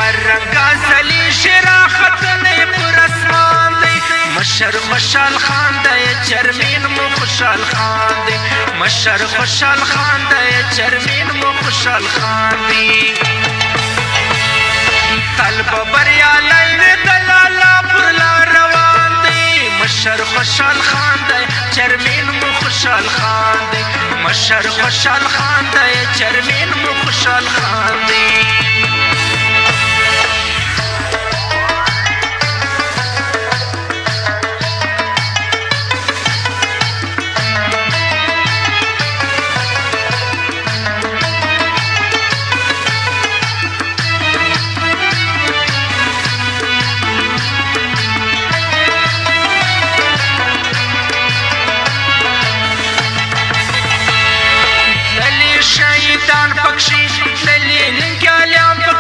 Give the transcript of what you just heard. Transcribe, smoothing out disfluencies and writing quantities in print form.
مرنګا زلی شراختنې پر اسمان دی مشر خوشحال خان دی چرمین مو خوشحال خان دی مشر خوشحال خان دی چرمین مو خوشحال خان دی طلب بریالی وی دلالا پر لار روان دی مشر خوشحال خان دی چرمین مو خوشحال خان دی مشر خوشحال خان دی چرمین مو خوشحال خان دی